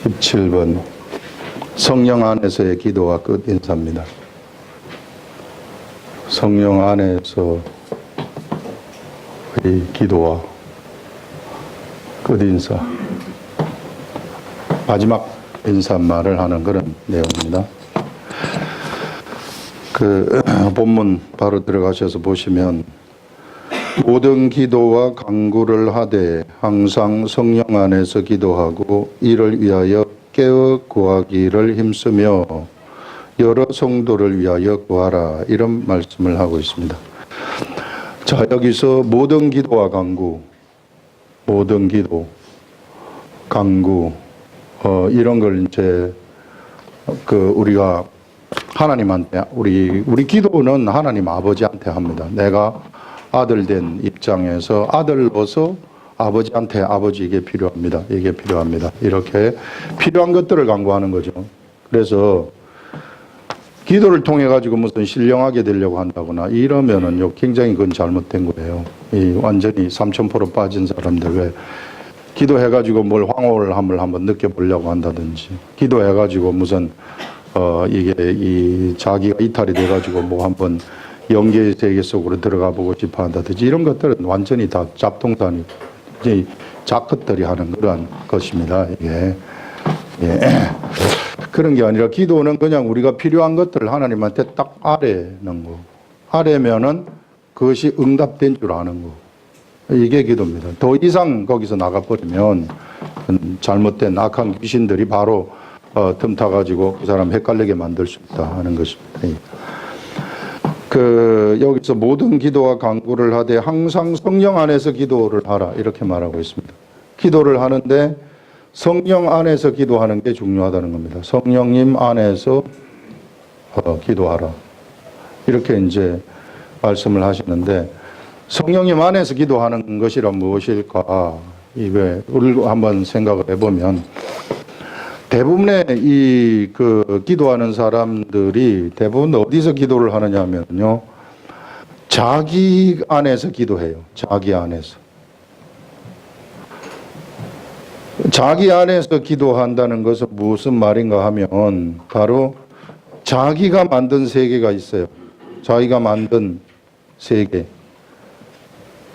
17번 성령 안에서의 기도와 끝인사입니다. 성령 안에서 의 기도와 끝인사, 마지막 인사말을 하는 그런 내용입니다. 본문 바로 들어가셔서 보시면, 모든 기도와 간구를 하되 항상 성령 안에서 기도하고 이를 위하여 깨어 구하기를 힘쓰며 여러 성도를 위하여 구하라, 이런 말씀을 하고 있습니다. 자, 여기서 모든 기도와 간구, 모든 기도, 간구, 이런 걸 이제 우리가 하나님한테, 우리 기도는 하나님 아버지한테 합니다. 내가 아들 된 입장에서 아들로서 아버지한테, 아버지 이게 필요합니다, 이게 필요합니다, 이렇게 필요한 것들을 간구하는 거죠. 그래서 기도를 통해 가지고 무슨 신령하게 되려고 한다거나 이러면은요, 굉장히 그건 잘못된 거예요. 완전히 3000% 빠진 사람들, 왜 기도해 가지고 뭘 황홀함을 한번 느껴보려고 한다든지, 기도해 가지고 무슨 이게 자기가 이탈이 돼 가지고 뭐 한번 영계의 세계 속으로 들어가 보고 싶어 한다든지, 이런 것들은 완전히 다 잡동사니 이제 자것들이 하는 그러한 것입니다. 이게 그런 게 아니라, 기도는 그냥 우리가 필요한 것들을 하나님한테 딱 아뢰는 거. 아뢰면은 그것이 응답된 줄 아는 거. 이게 기도입니다. 더 이상 거기서 나가버리면 잘못된 악한 귀신들이 바로 틈타가지고 그 사람 헷갈리게 만들 수 있다 하는 것입니다. 여기서 모든 기도와 간구를 하되 항상 성령 안에서 기도를 하라, 이렇게 말하고 있습니다. 기도를 하는데 성령 안에서 기도하는 게 중요하다는 겁니다. 성령님 안에서 기도하라, 이렇게 이제 말씀을 하시는데, 성령님 안에서 기도하는 것이란 무엇일까? 우리 한번 생각을 해보면, 대부분의 기도하는 사람들이 대부분 어디서 기도를 하느냐 하면요, 자기 안에서 기도해요. 자기 안에서. 자기 안에서 기도한다는 것은 무슨 말인가 하면, 바로 자기가 만든 세계가 있어요. 자기가 만든 세계.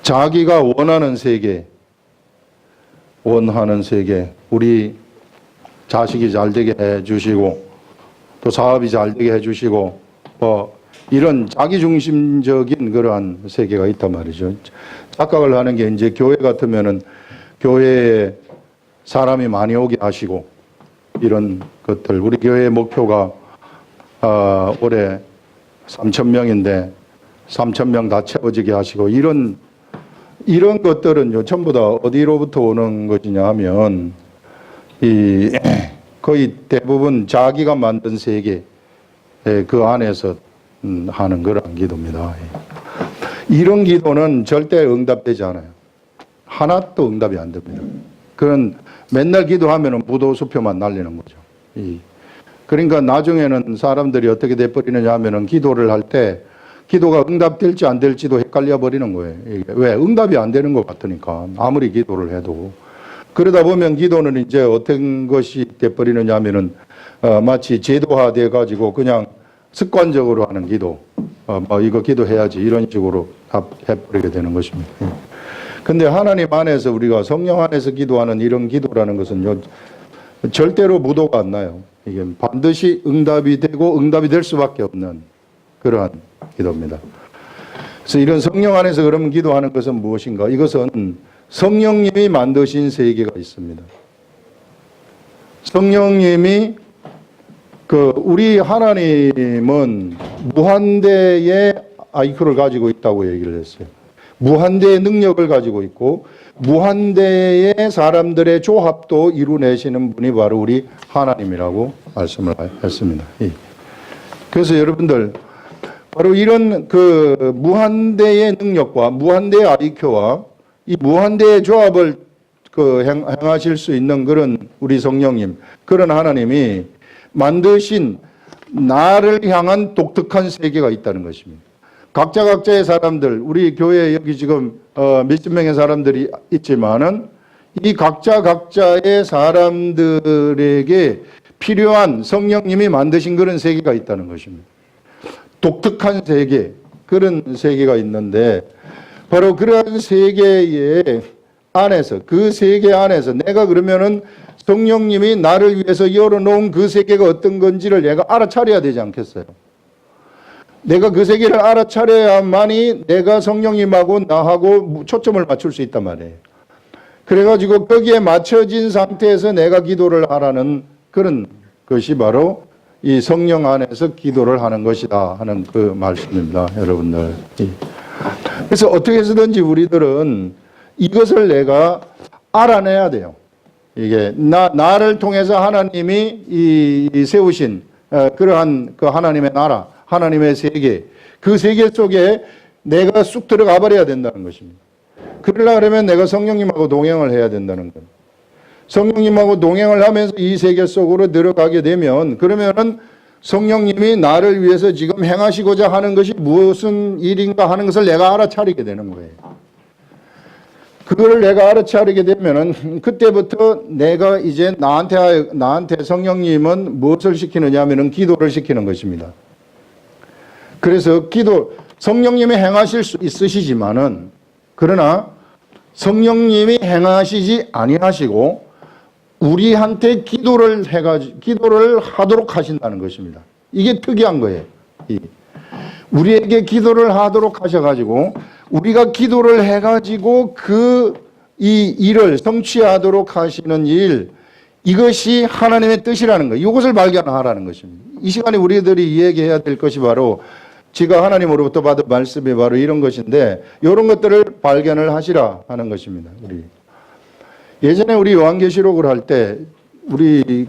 자기가 원하는 세계. 원하는 세계. 우리 자식이 잘 되게 해주시고, 또 사업이 잘 되게 해주시고, 이런 자기중심적인 그러한 세계가 있단 말이죠. 착각을 하는 게, 이제 교회 같으면은 교회에 사람이 많이 오게 하시고, 이런 것들. 우리 교회의 목표가 올해 3000명인데 3000명 다 채워지게 하시고, 이런 것들은요, 전부 다 어디로부터 오는 것이냐 하면, 거의 대부분 자기가 만든 세계 그 안에서 하는 그런 기도입니다. 이런 기도는 절대 응답되지 않아요. 하나도 응답이 안 됩니다. 그건 맨날 기도하면 부도수표만 날리는 거죠. 그러니까 나중에는 사람들이 어떻게 돼버리느냐 하면은, 기도를 할 때 기도가 응답될지 안 될지도 헷갈려 버리는 거예요. 왜? 응답이 안 되는 것 같으니까, 아무리 기도를 해도. 그러다 보면 기도는 이제 어떤 것이 돼버리느냐 하면은, 마치 제도화돼 가지고 그냥 습관적으로 하는 기도, 이거 기도해야지, 이런 식으로 해버리게 되는 것입니다. 근데 하나님 안에서, 우리가 성령 안에서 기도하는 이런 기도라는 것은요, 절대로 무도가 안 나요. 이게 반드시 응답이 되고 응답이 될 수밖에 없는 그러한 기도입니다. 그래서 이런 성령 안에서 그러면 기도하는 것은 무엇인가? 이것은 성령님이 만드신 세계가 있습니다. 성령님이, 우리 하나님은 무한대의 IQ를 가지고 있다고 얘기를 했어요. 무한대의 능력을 가지고 있고, 무한대의 사람들의 조합도 이루내시는 분이 바로 우리 하나님이라고 말씀을 했습니다. 그래서 여러분들, 바로 이런 무한대의 능력과 무한대의 IQ와 이 무한대의 조합을 행하실 수 있는 그런 우리 성령님, 그런 하나님이 만드신 나를 향한 독특한 세계가 있다는 것입니다. 각자의 사람들, 우리 교회에 여기 지금 몇십 명의 사람들이 있지만은, 이 각자의 사람들에게 필요한 성령님이 만드신 그런 세계가 있다는 것입니다. 독특한 세계, 그런 세계가 있는데 바로 그러한 세계의 안에서, 그 세계 안에서 내가 그러면은 성령님이 나를 위해서 열어놓은 그 세계가 어떤 건지를 내가 알아차려야 되지 않겠어요? 내가 그 세계를 알아차려야만이 내가 성령님하고 나하고 초점을 맞출 수 있단 말이에요. 그래가지고 거기에 맞춰진 상태에서 내가 기도를 하라는 그런 것이 바로 이 성령 안에서 기도를 하는 것이다 하는 그 말씀입니다, 여러분들. 그래서 어떻게 해서든지 우리들은 이것을 내가 알아내야 돼요. 이게 나를 통해서 하나님이 이 세우신 그러한 그 하나님의 나라, 하나님의 세계, 그 세계 속에 내가 쑥 들어가 버려야 된다는 것입니다. 그러려면 내가 성령님하고 동행을 해야 된다는 거예요. 성령님하고 동행을 하면서 이 세계 속으로 들어가게 되면 그러면은 성령님이 나를 위해서 지금 행하시고자 하는 것이 무슨 일인가 하는 것을 내가 알아차리게 되는 거예요. 그거를 내가 알아차리게 되면은 그때부터 내가 이제 나한테 성령님은 무엇을 시키느냐 하면은 기도를 시키는 것입니다. 그래서 성령님이 행하실 수 있으시지만은 그러나 성령님이 행하시지 아니하시고 우리한테 기도를 하도록 하신다는 것입니다. 이게 특이한 거예요. 우리에게 기도를 하도록 하셔가지고 우리가 기도를 해가지고 이 일을 성취하도록 하시는 일, 이것이 하나님의 뜻이라는 거예요. 이것을 발견하라는 것입니다. 이 시간에 우리들이 이야기해야 될 것이 바로 지가 하나님으로부터 받은 말씀이 바로 이런 것인데 이런 것들을 발견을 하시라 하는 것입니다. 예전에 우리 요한계시록을 할 때 우리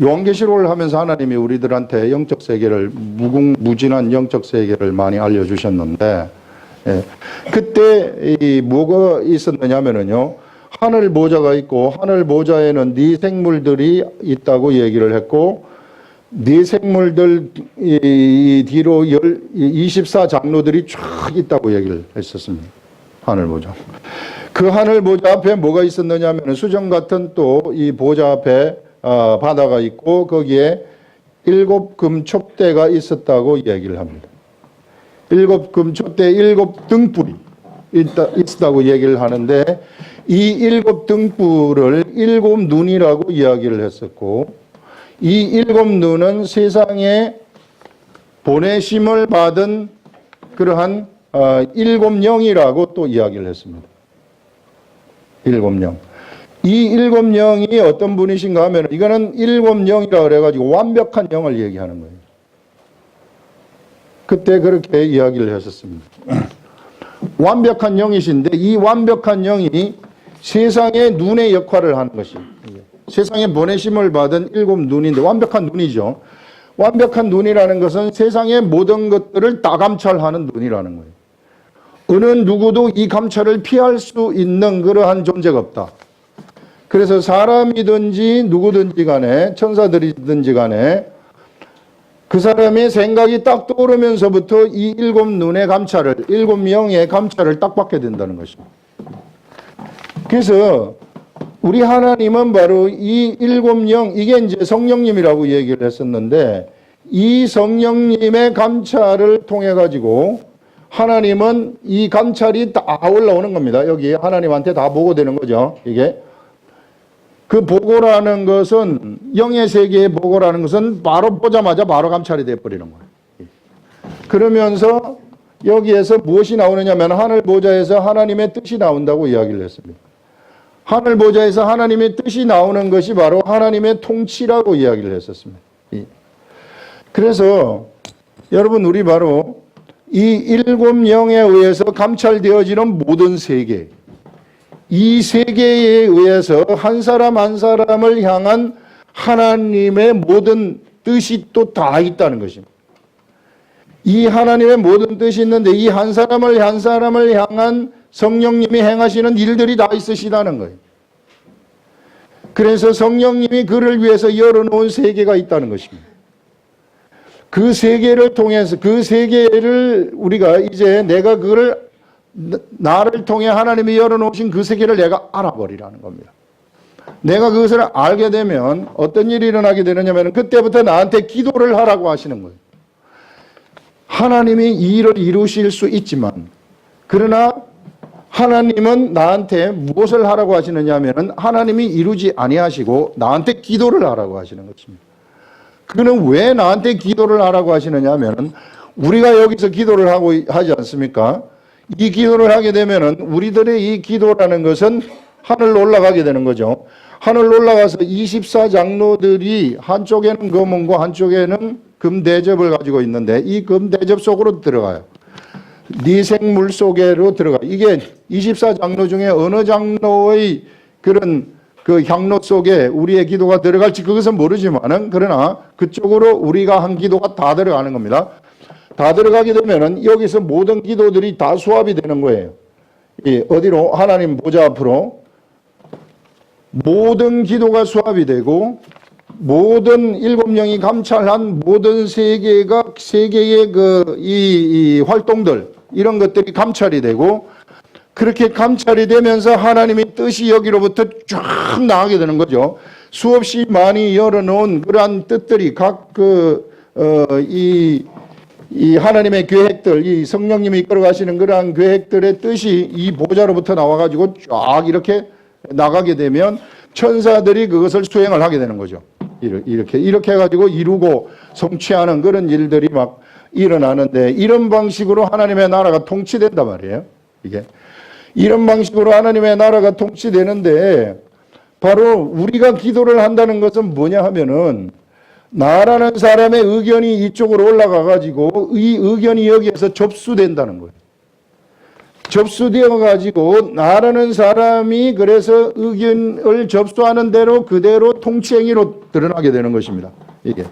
요한계시록을 하면서 하나님이 우리들한테 영적 세계를 무궁무진한 영적 세계를 많이 알려주셨는데 그때 뭐가 있었느냐면요, 하늘 보좌가 있고 하늘 보좌에는 네 생물들이 있다고 얘기를 했고 네 생물들 뒤로 24장로들이 쫙 있다고 얘기를 했었습니다. 하늘 보좌. 그 하늘 보좌 앞에 뭐가 있었느냐 하면 수정 같은 또 이 보좌 앞에 바다가 있고 거기에 7금 촛대가 있었다고 얘기를 합니다. 7금 촛대 7등불이 있다고 얘기를 하는데 이 7등불을 7눈이라고 이야기를 했었고 이 7눈은 세상에 보내심을 받은 그러한 7영이라고 또 이야기를 했습니다. 7영. 이 7영이 어떤 분이신가 하면 이거는 7영이라고 그래가지고 완벽한 영을 얘기하는 거예요. 그때 그렇게 이야기를 했었습니다. 완벽한 영이신데 이 완벽한 영이 세상의 눈의 역할을 하는 것이에요. 세상에 보내심을 받은 7눈인데 완벽한 눈이죠. 완벽한 눈이라는 것은 세상의 모든 것들을 다 감찰하는 눈이라는 거예요. 어느 누구도 이 감찰을 피할 수 있는 그러한 존재가 없다. 그래서 사람이든지 누구든지 간에 천사들이든지 간에 그 사람의 생각이 딱 떠오르면서부터 이 7눈의 감찰을 7영의 감찰을 딱 받게 된다는 것입니다. 그래서 우리 하나님은 바로 이 7영, 이게 이제 성령님이라고 얘기를 했었는데 이 성령님의 감찰을 통해 가지고 하나님은 이 감찰이 다 올라오는 겁니다. 여기 하나님한테 다 보고되는 거죠. 이게 그 보고라는 것은 영의 세계의 보고라는 것은 바로 보자마자 바로 감찰이 돼버리는 거예요. 그러면서 여기에서 무엇이 나오느냐면 하늘 보좌에서 하나님의 뜻이 나온다고 이야기를 했습니다. 하늘 보좌에서 하나님의 뜻이 나오는 것이 바로 하나님의 통치라고 이야기를 했었습니다. 그래서 여러분 우리 바로 이 7영에 의해서 감찰되어지는 모든 세계, 이 세계에 의해서 한 사람 한 사람을 향한 하나님의 모든 뜻이 또 다 있다는 것입니다. 이 하나님의 모든 뜻이 있는데 이 한 사람을 향한 성령님이 행하시는 일들이 다 있으시다는 거예요. 그래서 성령님이 그를 위해서 열어놓은 세계가 있다는 것입니다. 그 세계를 통해서 그 세계를 우리가 이제 내가 그걸 나를 통해 하나님이 열어놓으신 그 세계를 내가 알아버리라는 겁니다. 내가 그것을 알게 되면 어떤 일이 일어나게 되느냐면 그때부터 나한테 기도를 하라고 하시는 거예요. 하나님이 이 일을 이루실 수 있지만 그러나 하나님은 나한테 무엇을 하라고 하시느냐 하면은 하나님이 이루지 아니하시고 나한테 기도를 하라고 하시는 것입니다. 그는 왜 나한테 기도를 하라고 하시느냐 하면은 우리가 여기서 기도를 하지 않습니까? 이 기도를 하게 되면은 우리들의 이 기도라는 것은 하늘로 올라가게 되는 거죠. 하늘로 올라가서 24장로들이 한쪽에는 검은고 한쪽에는 금대접을 가지고 있는데 이 금대접 속으로 들어가요. 니생물 속에로 들어가. 이게 24장로 중에 어느 장로의 그런 그 향로 속에 우리의 기도가 들어갈지 그것은 모르지만은 그러나 그쪽으로 우리가 한 기도가 다 들어가는 겁니다. 다 들어가게 되면은 여기서 모든 기도들이 다 수합이 되는 거예요. 어디로? 하나님 보좌 앞으로 모든 기도가 수합이 되고 모든 일곱 영이 감찰한 모든 세계의 이 활동들 이런 것들이 감찰이 되고 그렇게 감찰이 되면서 하나님의 뜻이 여기로부터 쫙 나가게 되는 거죠. 수없이 많이 열어놓은 그러한 뜻들이 각 이 하나님의 계획들, 이 성령님이 이끌어 가시는 그러한 계획들의 뜻이 이 보좌로부터 나와가지고 쫙 이렇게 나가게 되면 천사들이 그것을 수행을 하게 되는 거죠. 이렇게 해가지고 이루고 성취하는 그런 일들이 막 일어나는데 이런 방식으로 하나님의 나라가 통치된단 말이에요. 이게. 이런 방식으로 하나님의 나라가 통치되는데 바로 우리가 기도를 한다는 것은 뭐냐 하면은 나라는 사람의 의견이 이쪽으로 올라가 가지고 이 의견이 여기에서 접수된다는 거예요. 접수되어 가지고 나라는 사람이 그래서 의견을 접수하는 대로 그대로 통치행위로 드러나게 되는 것입니다. 이게.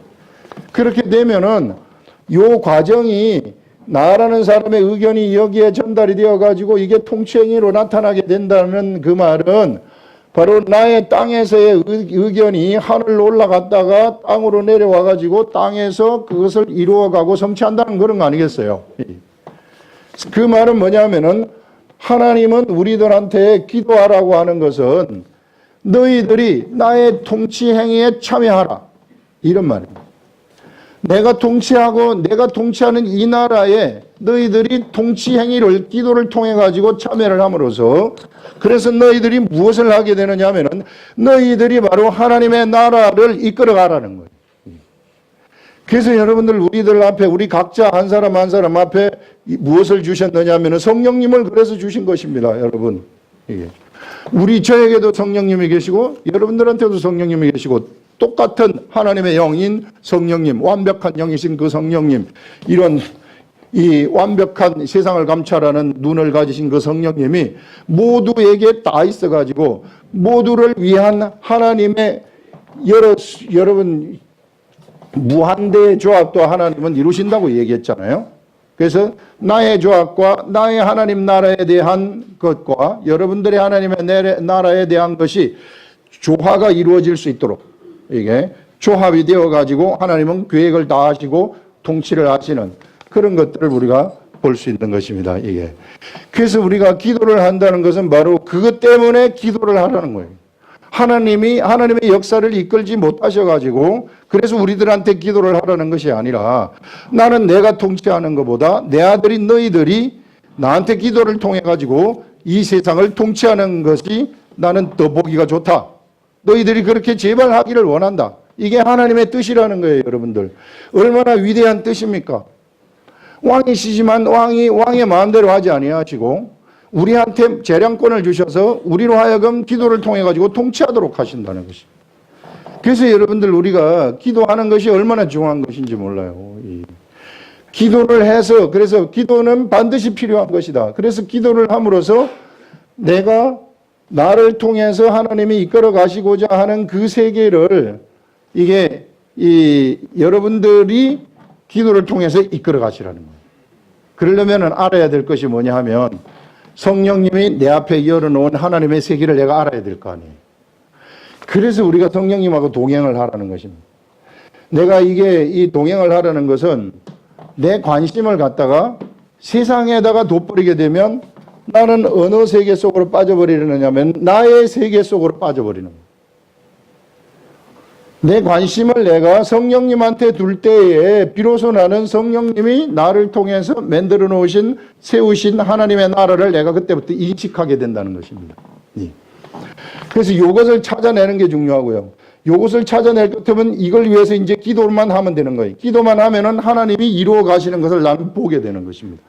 그렇게 되면은 요 과정이 나라는 사람의 의견이 여기에 전달이 되어 가지고 이게 통치행위로 나타나게 된다는 그 말은 바로 나의 땅에서의 의견이 하늘로 올라갔다가 땅으로 내려와 가지고 땅에서 그것을 이루어가고 성취한다는 그런 거 아니겠어요? 그 말은 뭐냐면은 하나님은 우리들한테 기도하라고 하는 것은 너희들이 나의 통치 행위에 참여하라 이런 말입니다. 내가 통치하고 내가 통치하는 이 나라에 너희들이 통치 행위를 기도를 통해 가지고 참여를 함으로써 그래서 너희들이 무엇을 하게 되느냐 하면은 너희들이 바로 하나님의 나라를 이끌어 가라는 거예요. 그래서 여러분들 우리들 앞에 우리 각자 한 사람 한 사람 앞에 무엇을 주셨느냐 하면은 성령님을 그래서 주신 것입니다. 여러분. 이게. 우리 저에게도 성령님이 계시고 여러분들한테도 성령님이 계시고 똑같은 하나님의 영인 성령님, 완벽한 영이신 그 성령님, 이런 이 완벽한 세상을 감찰하는 눈을 가지신 그 성령님이 모두에게 다 있어가지고 모두를 위한 하나님의 여러분 무한대의 조합도 하나님은 이루신다고 얘기했잖아요. 그래서 나의 조합과 나의 하나님 나라에 대한 것과 여러분들의 하나님의 나라에 대한 것이 조화가 이루어질 수 있도록 이게 조합이 되어 가지고 하나님은 계획을 다 하시고 통치를 하시는 그런 것들을 우리가 볼 수 있는 것입니다. 이게. 그래서 우리가 기도를 한다는 것은 바로 그것 때문에 기도를 하라는 거예요. 하나님의 역사를 이끌지 못하셔 가지고 그래서 우리들한테 기도를 하라는 것이 아니라 나는 내가 통치하는 것보다 내 아들인 너희들이 나한테 기도를 통해 가지고 이 세상을 통치하는 것이 나는 더 보기가 좋다. 너희들이 그렇게 제발 하기를 원한다. 이게 하나님의 뜻이라는 거예요, 여러분들. 얼마나 위대한 뜻입니까? 왕이시지만 왕의 마음대로 하지 아니하시고 우리한테 재량권을 주셔서 우리로 하여금 기도를 통해 가지고 통치하도록 하신다는 것이. 그래서 여러분들 우리가 기도하는 것이 얼마나 중요한 것인지 몰라요. 기도를 해서 그래서 기도는 반드시 필요한 것이다. 그래서 기도를 함으로써 내가 나를 통해서 하나님이 이끌어 가시고자 하는 그 세계를 이게 여러분들이 기도를 통해서 이끌어 가시라는 거예요. 그러려면 알아야 될 것이 뭐냐 하면 성령님이 내 앞에 열어놓은 하나님의 세계를 내가 알아야 될 거 아니에요. 그래서 우리가 성령님하고 동행을 하라는 것입니다. 내가 이 동행을 하라는 것은 내 관심을 갖다가 세상에다가 돋버리게 되면 나는 어느 세계 속으로 빠져버리느냐면 나의 세계 속으로 빠져버리는 거예요. 내 관심을 내가 성령님한테 둘 때에 비로소 나는 성령님이 나를 통해서 만들어 놓으신 세우신 하나님의 나라를 내가 그때부터 인식하게 된다는 것입니다. 그래서 이것을 찾아내는 게 중요하고요. 이것을 찾아낼 것 같으면 이걸 위해서 이제 기도만 하면 되는 거예요. 기도만 하면은 하나님이 이루어 가시는 것을 나는 보게 되는 것입니다.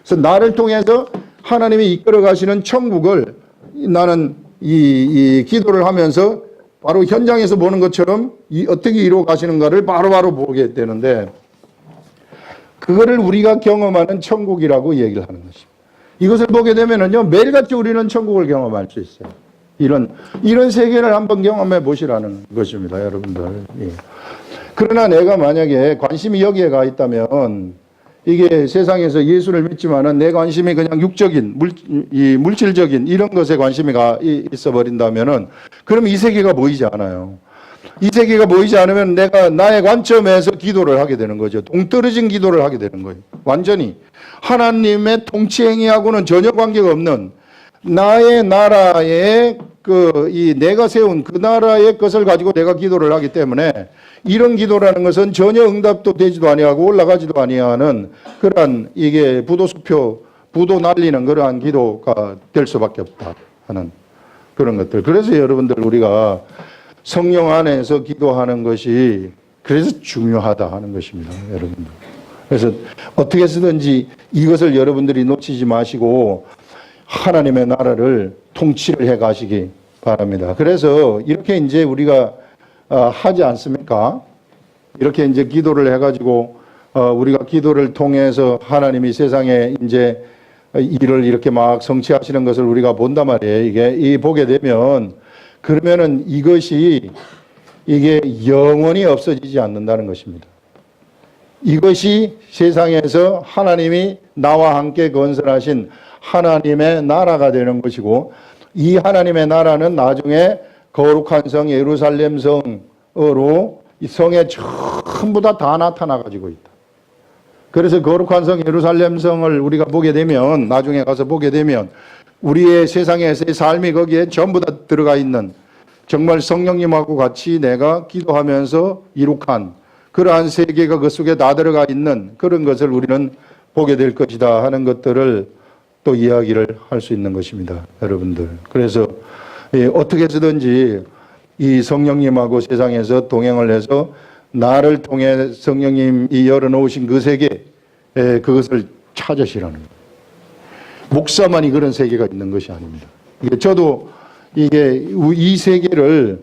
그래서 나를 통해서 하나님이 이끌어 가시는 천국을 나는 이 기도를 하면서 바로 현장에서 보는 것처럼 어떻게 이루어 가시는가를 바로바로 보게 되는데, 그거를 우리가 경험하는 천국이라고 얘기를 하는 것입니다. 이것을 보게 되면은요, 매일같이 우리는 천국을 경험할 수 있어요. 이런 세계를 한번 경험해 보시라는 것입니다, 여러분들. 예. 그러나 내가 만약에 관심이 여기에 가 있다면, 이게 세상에서 예수를 믿지만은 내 관심이 그냥 육적인, 물질적인 이런 것에 관심이 가 있어 버린다면은, 그럼 이 세계가 보이지 않아요. 이 세계가 보이지 않으면 내가 나의 관점에서 기도를 하게 되는 거죠. 동떨어진 기도를 하게 되는 거예요. 완전히 하나님의 통치 행위하고는 전혀 관계가 없는 나의 나라의 내가 세운 그 나라의 것을 가지고 내가 기도를 하기 때문에, 이런 기도라는 것은 전혀 응답도 되지도 아니하고 올라가지도 아니하는 그러한 이게 부도 날리는 그러한 기도가 될 수밖에 없다 하는 그런 것들. 그래서 여러분들 우리가 성령 안에서 기도하는 것이 그래서 중요하다 하는 것입니다, 여러분들. 그래서 어떻게 쓰든지 이것을 여러분들이 놓치지 마시고 하나님의 나라를 통치를 해 가시기 바랍니다. 그래서 이렇게 이제 우리가 하지 않습니까? 이렇게 이제 기도를 해가지고 우리가 기도를 통해서 하나님이 세상에 이제 일을 이렇게 막 성취하시는 것을 우리가 본단 말이에요. 보게 되면 그러면은 이게 영원히 없어지지 않는다는 것입니다. 이것이 세상에서 하나님이 나와 함께 건설하신 하나님의 나라가 되는 것이고, 이 하나님의 나라는 나중에 거룩한 성 예루살렘 성으로 이 성에 전부 다 나타나가지고 있다. 그래서 거룩한 성 예루살렘 성을 우리가 보게 되면, 나중에 가서 보게 되면 우리의 세상에서의 삶이 거기에 전부 다 들어가 있는, 정말 성령님하고 같이 내가 기도하면서 이룩한 그러한 세계가 그 속에 다 들어가 있는 그런 것을 우리는 보게 될 것이다 하는 것들을 또 이야기를 할 수 있는 것입니다, 여러분들. 그래서 어떻게 해서든지 이 성령님하고 세상에서 동행을 해서 나를 통해 성령님이 열어놓으신 그 세계, 그것을 찾으시라는 거예요. 목사만이 그런 세계가 있는 것이 아닙니다. 저도 이 세계를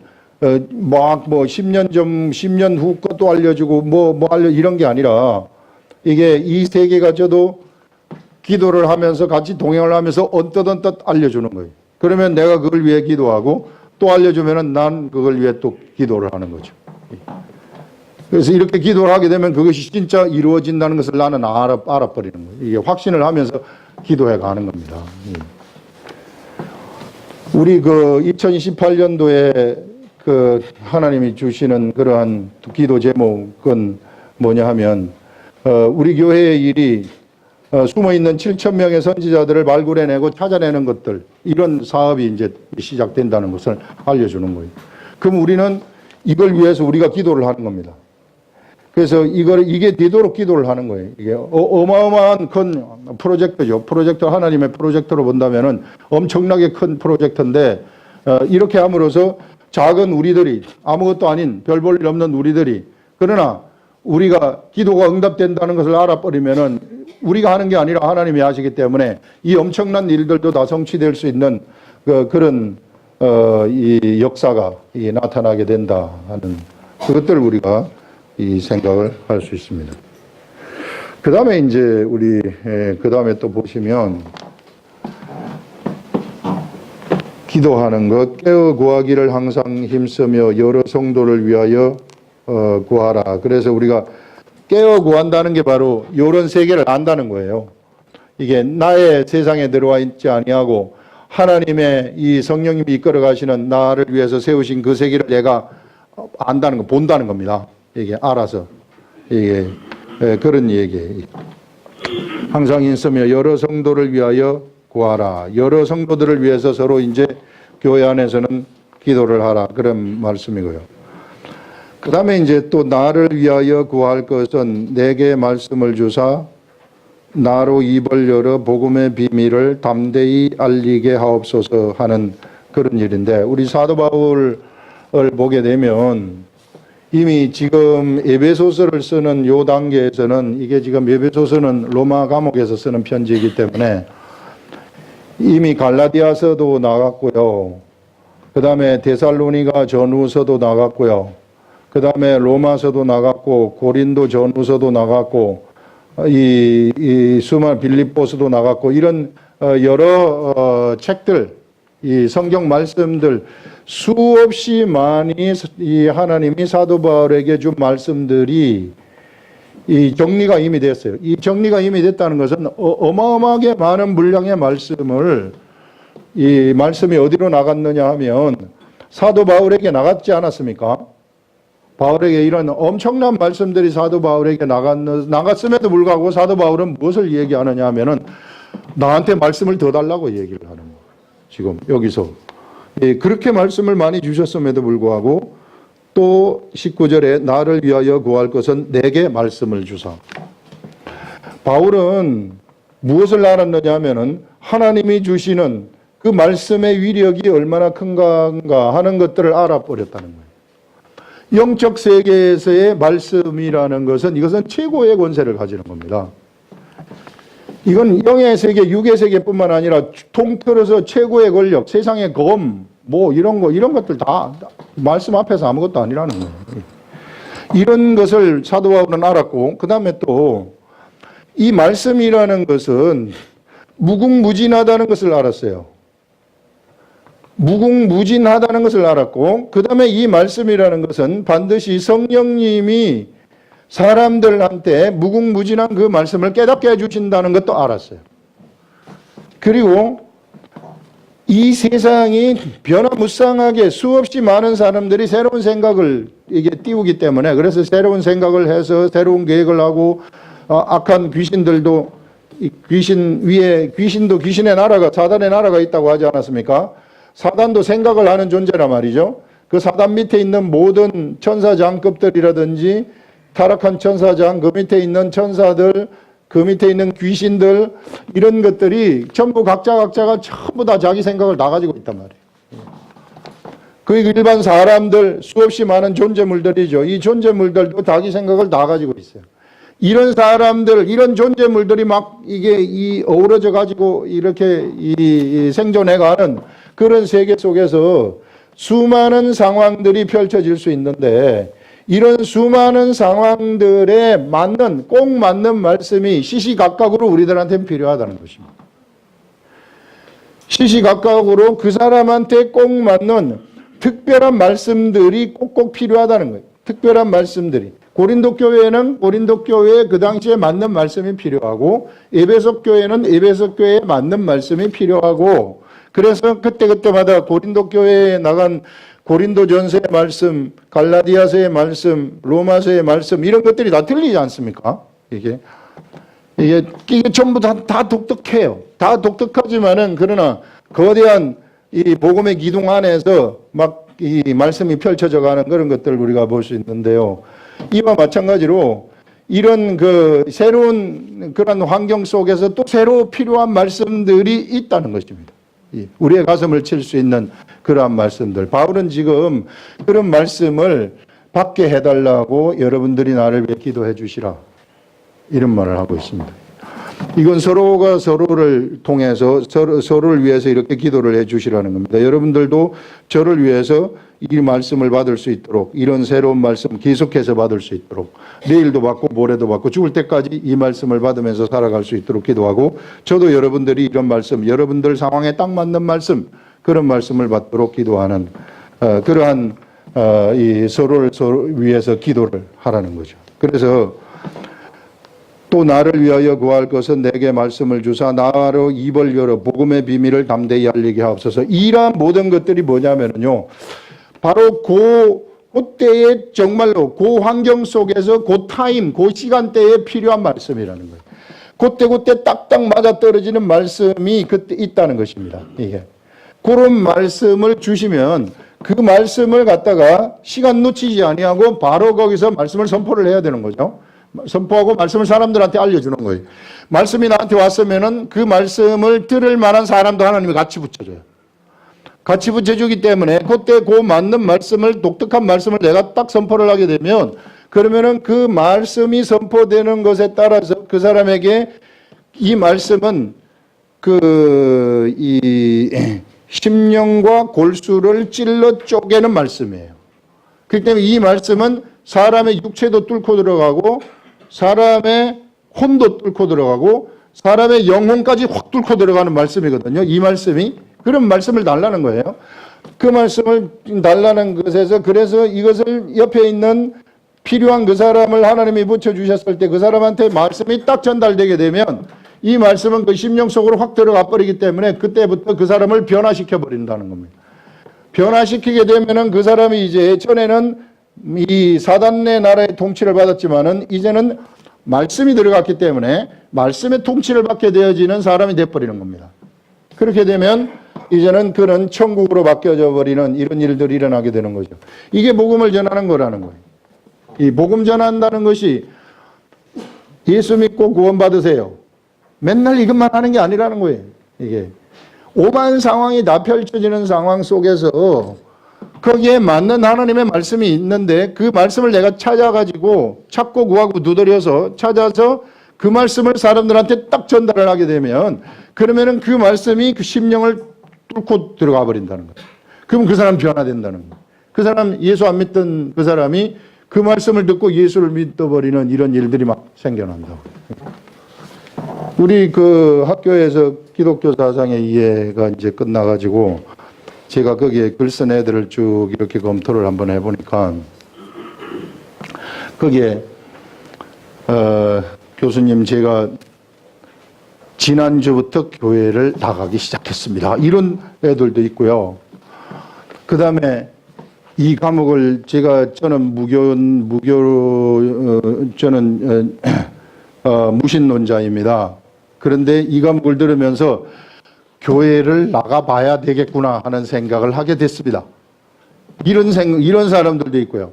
막 10년 후 것도 알려주고 이런 게 아니라, 이 세계가 저도 기도를 하면서 같이 동행을 하면서 언뜻 알려주는 거예요. 그러면 내가 그걸 위해 기도하고 또 알려주면은 난 그걸 위해 또 기도를 하는 거죠. 그래서 이렇게 기도를 하게 되면 그것이 진짜 이루어진다는 것을 나는 알아버리는 거예요. 이게 확신을 하면서 기도해 가는 겁니다. 우리 2028년도에 하나님이 주시는 그러한 기도 제목은 뭐냐 하면, 우리 교회의 일이 숨어있는 7,000명의 선지자들을 발굴해내고 찾아내는 것들, 이런 사업이 이제 시작된다는 것을 알려주는 거예요. 그럼 우리는 이걸 위해서 우리가 기도를 하는 겁니다. 그래서 이게 되도록 기도를 하는 거예요. 이게 어마어마한 큰 프로젝트죠. 하나님의 프로젝트로 본다면은 엄청나게 큰 프로젝트인데, 이렇게 함으로써 작은 우리들이, 아무것도 아닌 별 볼 일 없는 우리들이, 그러나 우리가 기도가 응답된다는 것을 알아버리면은 우리가 하는 게 아니라 하나님이 하시기 때문에 이 엄청난 일들도 다 성취될 수 있는 그런 이 역사가 나타나게 된다 하는 그것들을 우리가 이 생각을 할 수 있습니다. 그 다음에 이제 그 다음에 또 보시면, 기도하는 것, 깨어 구하기를 항상 힘쓰며 여러 성도를 위하여 구하라. 그래서 우리가 깨어 구한다는 게 바로 이런 세계를 안다는 거예요. 이게 나의 세상에 들어와 있지 아니하고 하나님의 이 성령님이 이끌어 가시는 나를 위해서 세우신 그 세계를 내가 안다는 거, 본다는 겁니다. 이게 알아서 그런 얘기예요. 항상 힘쓰며 여러 성도를 위하여 구하라. 여러 성도들을 위해서 서로 이제 교회 안에서는 기도를 하라. 그런 말씀이고요. 그 다음에 이제 또 나를 위하여 구할 것은 내게 말씀을 주사 나로 입을 열어 복음의 비밀을 담대히 알리게 하옵소서 하는 그런 일인데, 우리 사도 바울을 보게 되면 이미 지금 에베소서를 쓰는 요 단계에서는, 이게 지금 에베소서는 로마 감옥에서 쓰는 편지이기 때문에 이미 갈라디아서도 나갔고요. 그 다음에 데살로니가 전후서도 나갔고요. 그 다음에 로마서도 나갔고, 고린도 전후서도 나갔고, 이 수많은 빌립보서도 나갔고, 이런 여러 책들, 이 성경 말씀들, 수없이 많이 이 하나님이 사도 바울에게 준 말씀들이 이 정리가 이미 됐어요. 이 정리가 이미 됐다는 것은 어마어마하게 많은 분량의 말씀을, 이 말씀이 어디로 나갔느냐 하면 사도 바울에게 나갔지 않았습니까? 바울에게 이런 엄청난 말씀들이 사도 바울에게 나갔음에도 불구하고 사도 바울은 무엇을 얘기하느냐 하면은 나한테 말씀을 더 달라고 얘기를 하는 거예요. 지금 여기서. 그렇게 말씀을 많이 주셨음에도 불구하고 또 19절에 나를 위하여 구할 것은 내게 말씀을 주사. 바울은 무엇을 알았느냐 하면은 하나님이 주시는 그 말씀의 위력이 얼마나 큰가 하는 것들을 알아버렸다는 거예요. 영적 세계에서의 말씀이라는 것은, 이것은 최고의 권세를 가지는 겁니다. 이건 영의 세계, 육의 세계뿐만 아니라 통틀어서 최고의 권력, 세상의 검, 뭐 이런 것들 다 말씀 앞에서 아무것도 아니라는 거예요. 이런 것을 사도 바울은 알았고, 그 다음에 또 이 말씀이라는 것은 무궁무진하다는 것을 알았어요. 무궁무진하다는 것을 알았고, 그 다음에 이 말씀이라는 것은 반드시 성령님이 사람들한테 무궁무진한 그 말씀을 깨닫게 해주신다는 것도 알았어요. 그리고 이 세상이 변화무쌍하게 수없이 많은 사람들이 새로운 생각을 이게 띄우기 때문에, 그래서 새로운 생각을 해서 새로운 계획을 하고, 악한 귀신들도 귀신 위에, 귀신도 귀신의 나라가, 사단의 나라가 있다고 하지 않았습니까? 사단도 생각을 하는 존재란 말이죠. 그 사단 밑에 있는 모든 천사장급들이라든지 타락한 천사장, 그 밑에 있는 천사들, 그 밑에 있는 귀신들, 이런 것들이 전부 각자가 전부 다 자기 생각을 다 가지고 있단 말이에요. 그 일반 사람들, 수없이 많은 존재물들이죠. 이 존재물들도 자기 생각을 다 가지고 있어요. 이런 사람들, 이런 존재물들이 막 이게 어우러져 가지고 이렇게 생존해 가는 그런 세계 속에서 수많은 상황들이 펼쳐질 수 있는데, 이런 수많은 상황들에 맞는, 꼭 맞는 말씀이 시시각각으로 우리들한테는 필요하다는 것입니다. 시시각각으로 그 사람한테 꼭 맞는 특별한 말씀들이 꼭꼭 필요하다는 거예요. 특별한 말씀들이. 고린도 교회에는 고린도 교회에 그 당시에 맞는 말씀이 필요하고, 에베소 교회는 에베소 교회에 맞는 말씀이 필요하고, 그래서 그때마다 고린도 교회에 나간 고린도전서의 말씀, 갈라디아서의 말씀, 로마서의 말씀, 이런 것들이 다 틀리지 않습니까? 이게 전부 다 독특해요. 다 독특하지만은, 그러나 거대한 이 복음의 기둥 안에서 막 이 말씀이 펼쳐져 가는 그런 것들을 우리가 볼 수 있는데요. 이와 마찬가지로 이런 그 새로운 그런 환경 속에서 또 새로 필요한 말씀들이 있다는 것입니다. 우리의 가슴을 칠 수 있는 그러한 말씀들. 바울은 지금 그런 말씀을 받게 해달라고 여러분들이 나를 위해 기도해 주시라, 이런 말을 하고 있습니다. 이건 서로가 서로를 통해서 서로를 위해서 이렇게 기도를 해 주시라는 겁니다. 여러분들도 저를 위해서 이 말씀을 받을 수 있도록, 이런 새로운 말씀 계속해서 받을 수 있도록, 내일도 받고 모레도 받고 죽을 때까지 이 말씀을 받으면서 살아갈 수 있도록 기도하고, 저도 여러분들이 이런 말씀, 여러분들 상황에 딱 맞는 말씀, 그런 말씀을 받도록 기도하는 그러한 이 서로를 위해서 기도를 하라는 거죠. 그래서 또 나를 위하여 구할 것은 내게 말씀을 주사 나로 입을 열어 복음의 비밀을 담대히 알리게 하옵소서. 이러한 모든 것들이 뭐냐면요, 바로 그때에 정말로 그 환경 속에서 그 타임, 그 시간대에 필요한 말씀이라는 거예요. 그때 딱딱 맞아 떨어지는 말씀이 그때 있다는 것입니다. 이게. 그런 말씀을 주시면 그 말씀을 갖다가 시간 놓치지 아니하고 바로 거기서 말씀을 선포를 해야 되는 거죠. 선포하고 말씀을 사람들한테 알려주는 거예요. 말씀이 나한테 왔으면은 그 말씀을 들을 만한 사람도 하나님이 같이 붙여줘요. 같이 붙여주기 때문에 그때 그 맞는 말씀을, 독특한 말씀을 내가 딱 선포를 하게 되면 그러면은 그 말씀이 선포되는 것에 따라서 그 사람에게 이 말씀은 심령과 골수를 찔러 쪼개는 말씀이에요. 그렇기 때문에 이 말씀은 사람의 육체도 뚫고 들어가고 사람의 혼도 뚫고 들어가고 사람의 영혼까지 확 뚫고 들어가는 말씀이거든요. 이 말씀이. 그런 말씀을 달라는 거예요. 그 말씀을 달라는 것에서 그래서 이것을 옆에 있는 필요한 그 사람을 하나님이 붙여주셨을 때 그 사람한테 말씀이 딱 전달되게 되면 이 말씀은 그 심령 속으로 확 들어가 버리기 때문에 그때부터 그 사람을 변화시켜 버린다는 겁니다. 변화시키게 되면은 그 사람이 이제 전에는 이 사단의 나라의 통치를 받았지만은 이제는 말씀이 들어갔기 때문에 말씀의 통치를 받게 되어지는 사람이 돼버리는 겁니다. 그렇게 되면 이제는 그는 천국으로 바뀌어져 버리는 이런 일들이 일어나게 되는 거죠. 이게 복음을 전하는 거라는 거예요. 이 복음 전한다는 것이 예수 믿고 구원받으세요. 맨날 이것만 하는 게 아니라는 거예요. 이게 오만 상황이 다 펼쳐지는 상황 속에서 거기에 맞는 하나님의 말씀이 있는데 그 말씀을 내가 찾아가지고 찾고 구하고 두드려서 찾아서 그 말씀을 사람들한테 딱 전달을 하게 되면 그러면은 그 말씀이 그 심령을 뚫고 들어가 버린다는 거예요. 그럼 그 사람 변화된다는 거예요. 그 사람 예수 안 믿던 그 사람이 그 말씀을 듣고 예수를 믿어버리는 이런 일들이 막 생겨난다고. 우리 그 학교에서 기독교 사상의 이해가 이제 끝나가지고 제가 거기에 글 쓴 애들을 쭉 이렇게 검토를 한번 해보니까 거기에 교수님 제가 지난주부터 교회를 나가기 시작했습니다. 이런 애들도 있고요. 그 다음에 이 과목을 저는 저는 무신론자입니다. 그런데 이 과목을 들으면서 교회를 나가봐야 되겠구나 하는 생각을 하게 됐습니다. 이런 사람들도 있고요.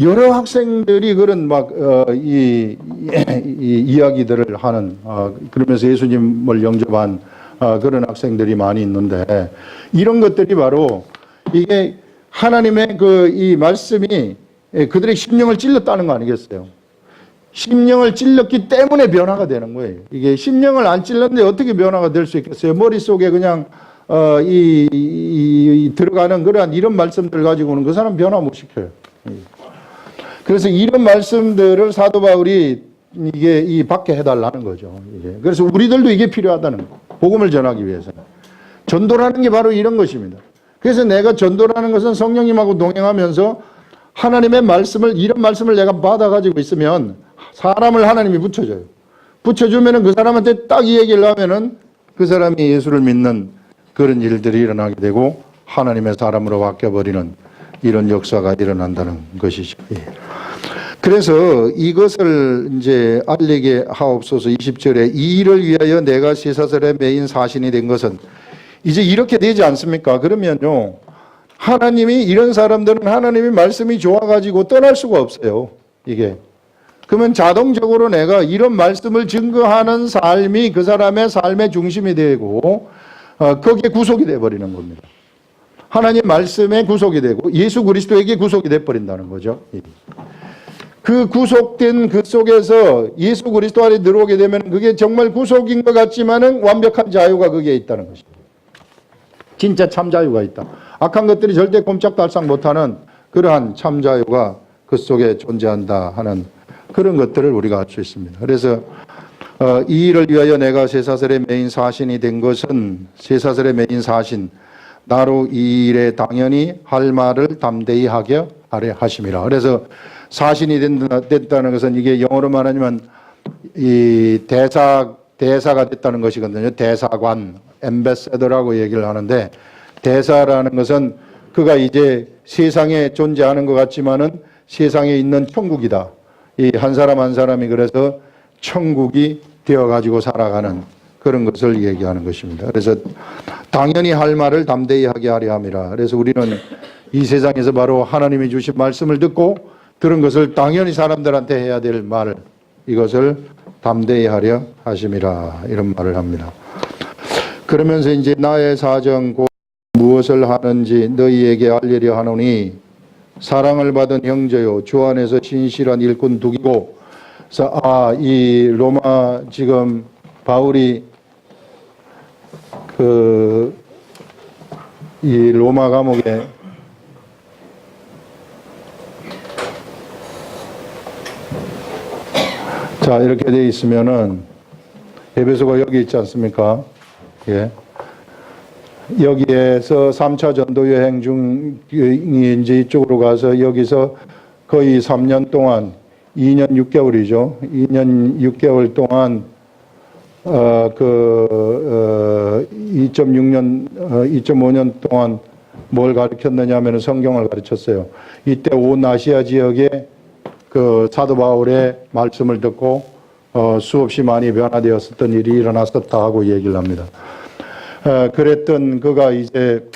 여러 학생들이 그런 이야기들을 하는, 그러면서 예수님을 영접한 그런 학생들이 많이 있는데, 이런 것들이 바로 이게 하나님의 이 말씀이 그들의 심령을 찔렀다는 거 아니겠어요? 심령을 찔렀기 때문에 변화가 되는 거예요. 이게 심령을 안 찔렀는데 어떻게 변화가 될 수 있겠어요? 머릿속에 그냥, 들어가는 그러한 이런 말씀들 가지고는 그 사람 변화 못 시켜요. 그래서 이런 말씀들을 사도 바울이 받게 해달라는 거죠. 그래서 우리들도 이게 필요하다는 거. 복음을 전하기 위해서는. 전도라는 게 바로 이런 것입니다. 그래서 내가 전도라는 것은 성령님하고 동행하면서 하나님의 말씀을, 이런 말씀을 내가 받아가지고 있으면 사람을 하나님이 붙여줘요. 붙여주면은 그 사람한테 딱 이 얘기를 하면은 그 사람이 예수를 믿는 그런 일들이 일어나게 되고 하나님의 사람으로 바뀌어버리는 이런 역사가 일어난다는 것이죠. 그래서 이것을 이제 알리게 하옵소서. 20절에 이 일을 위하여 내가 쇠사슬에 매인 사신이 된 것은 이제 이렇게 되지 않습니까? 그러면요, 하나님이 이런 사람들은 하나님의 말씀이 좋아가지고 떠날 수가 없어요. 이게. 그러면 자동적으로 내가 이런 말씀을 증거하는 삶이 그 사람의 삶의 중심이 되고 거기에 구속이 되어버리는 겁니다. 하나님 말씀에 구속이 되고 예수 그리스도에게 구속이 되어버린다는 거죠. 그 구속된 그 속에서 예수 그리스도 안에 들어오게 되면 그게 정말 구속인 것 같지만은 완벽한 자유가 거기에 있다는 것입니다. 진짜 참 자유가 있다. 악한 것들이 절대 꼼짝달싹 못하는 그러한 참 자유가 그 속에 존재한다 하는 그런 것들을 우리가 알 수 있습니다. 그래서 이 일을 위하여 내가 쇠사슬에 매인 사신이 된 것은 쇠사슬에 매인 사신 나로 이 일에 당연히 할 말을 담대히 하게 하려 하심이라. 그래서 사신이 됐다는 것은 이게 영어로 말하면 이 대사가 됐다는 것이거든요. 대사관, 엠베서더라고 얘기를 하는데 대사라는 것은 그가 이제 세상에 존재하는 것 같지만은 세상에 있는 천국이다. 이 한 사람 한 사람이 그래서 천국이 되어가지고 살아가는 그런 것을 얘기하는 것입니다. 그래서 당연히 할 말을 담대히 하게 하려 함이라. 그래서 우리는 이 세상에서 바로 하나님이 주신 말씀을 듣고 들은 것을 당연히 사람들한테 해야 될 말을, 이것을 담대히 하려 하심이라, 이런 말을 합니다. 그러면서 이제 나의 사정 곧 무엇을 하는지 너희에게 알리려 하노니 사랑을 받은 형제요 주 안에서 신실한 일꾼 두기고. 그래서 이 로마 지금 바울이 이 로마 감옥에 자 이렇게 돼 있으면은 에베소가 여기 있지 않습니까? 예. 여기에서 3차 전도 여행 중이 이제 이쪽으로 가서 여기서 거의 3년 동안 2년 6개월이죠. 2년 6개월 동안 2.5년 동안 뭘 가르쳤느냐 하면 성경을 가르쳤어요. 이때 온 아시아 지역에 그 사도 바울의 말씀을 듣고 수없이 많이 변화되었었던 일이 일어났었다 하고 얘기를 합니다. 그랬던 그가 이제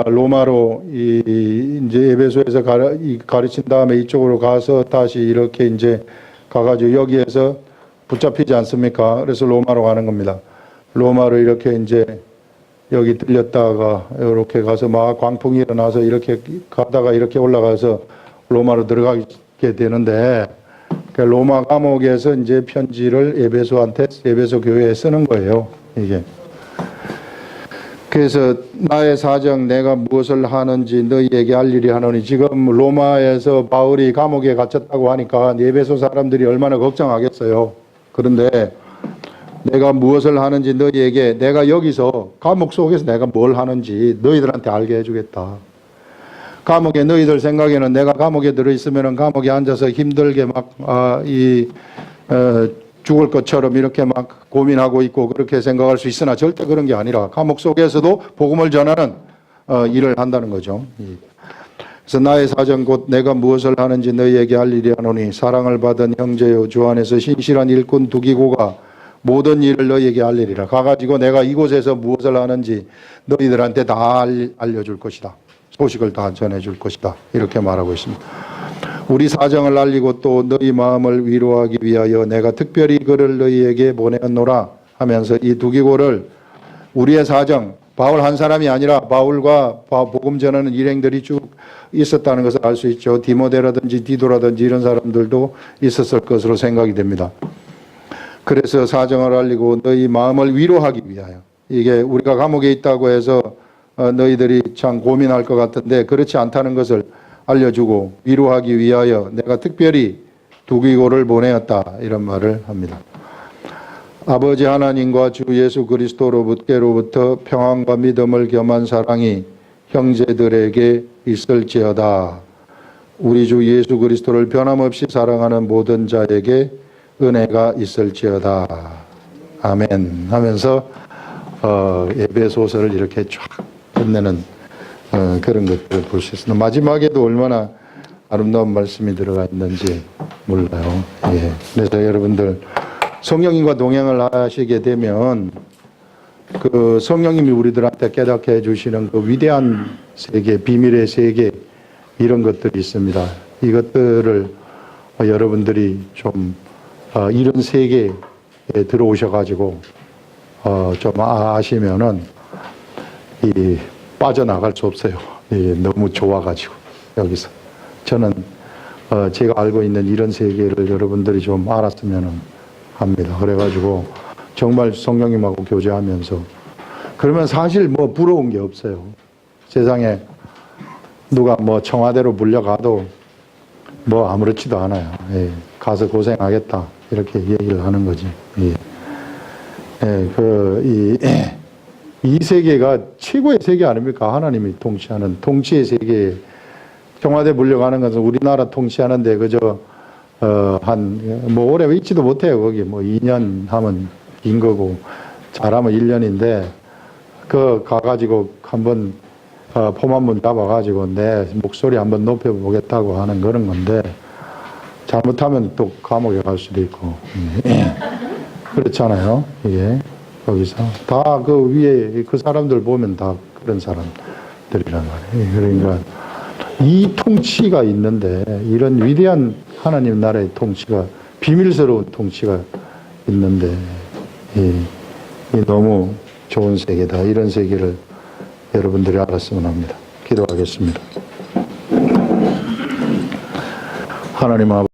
로마로 이제 에베소에서 가르친 다음에 이쪽으로 가서 다시 이렇게 이제 가가지고 여기에서 붙잡히지 않습니까? 그래서 로마로 가는 겁니다. 로마로 이렇게 이제 여기 들렸다가 이렇게 가서 막 광풍이 일어나서 이렇게 가다가 이렇게 올라가서 로마로 들어가게 되는데 그 로마 감옥에서 이제 편지를 에베소한테 에베소 교회에 쓰는 거예요. 이게. 그래서 나의 사정 내가 무엇을 하는지 너희에게 알리려 하노니. 지금 로마에서 바울이 감옥에 갇혔다고 하니까 에베소 사람들이 얼마나 걱정하겠어요. 그런데 내가 무엇을 하는지 너희에게, 내가 여기서 감옥 속에서 내가 뭘 하는지 너희들한테 알게 해주겠다. 감옥에 너희들 생각에는 내가 감옥에 들어있으면 감옥에 앉아서 힘들게 죽을 것처럼 이렇게 막 고민하고 있고 그렇게 생각할 수 있으나 절대 그런 게 아니라 감옥 속에서도 복음을 전하는 일을 한다는 거죠. 그래서 나의 사정 곧 내가 무엇을 하는지 너희에게 알리려 하노니 사랑을 받은 형제요 주 안에서 신실한 일꾼 두기고가 모든 일을 너희에게 알리리라. 가가지고 내가 이곳에서 무엇을 하는지 너희들한테 다 알려줄 것이다. 소식을 다 전해줄 것이다. 이렇게 말하고 있습니다. 우리 사정을 알리고 또 너희 마음을 위로하기 위하여 내가 특별히 그를 너희에게 보내었노라 하면서 이 두기고를 우리의 사정, 바울 한 사람이 아니라 바울과 복음 전하는 일행들이 쭉 있었다는 것을 알 수 있죠. 디모데라든지 디도라든지 이런 사람들도 있었을 것으로 생각이 됩니다. 그래서 사정을 알리고 너희 마음을 위로하기 위하여, 이게 우리가 감옥에 있다고 해서 너희들이 참 고민할 것 같은데 그렇지 않다는 것을 알려주고 위로하기 위하여 내가 특별히 두기고를 보내었다, 이런 말을 합니다. 아버지 하나님과 주 예수 그리스도로부터 평안과 믿음을 겸한 사랑이 형제들에게 있을지어다. 우리 주 예수 그리스도를 변함없이 사랑하는 모든 자에게 은혜가 있을지어다. 아멘 하면서 에베소서를 이렇게 쫙 끝내는 그런 것들을 볼 수 있습니다. 마지막에도 얼마나 아름다운 말씀이 들어가 있는지 몰라요. 예. 그래서 여러분들 성령님과 동행을 하시게 되면 그 성령님이 우리들한테 깨닫게 해주시는 그 위대한 세계, 비밀의 세계, 이런 것들이 있습니다. 이것들을 여러분들이 좀 이런 세계에 들어오셔가지고 좀 아시면은 빠져나갈 수 없어요. 너무 좋아가지고 여기서 저는 제가 알고 있는 이런 세계를 여러분들이 좀 알았으면 합니다. 그래가지고 정말 성령님하고 교제하면서 그러면 사실 뭐 부러운 게 없어요. 세상에 누가 뭐 청와대로 불려가도 뭐 아무렇지도 않아요. 예. 가서 고생하겠다 이렇게 얘기를 하는 거지. 예. 예. 이 세계가 최고의 세계 아닙니까? 하나님이 통치하는 통치의 세계. 청와대 불려가는 것은 우리나라 통치하는데 그저 뭐 오래 있지도 못해요. 거기 뭐 2년 하면 긴 거고 잘하면 1년인데 그 가가지고 한번 폼 한번 잡아가지고 내 목소리 한번 높여보겠다고 하는 그런 건데 잘못하면 또 감옥에 갈 수도 있고 그렇잖아요. 이게 거기서 다 그 위에 그 사람들 보면 다 그런 사람들이란 말이에요. 그러니까 이 통치가 있는데 이런 위대한 하나님 나라의 통치가 비밀스러운 통치가 있는데 이 너무 좋은 세계다. 이런 세계를 여러분들이 알았으면 합니다. 기도하겠습니다. 하나님 아버지.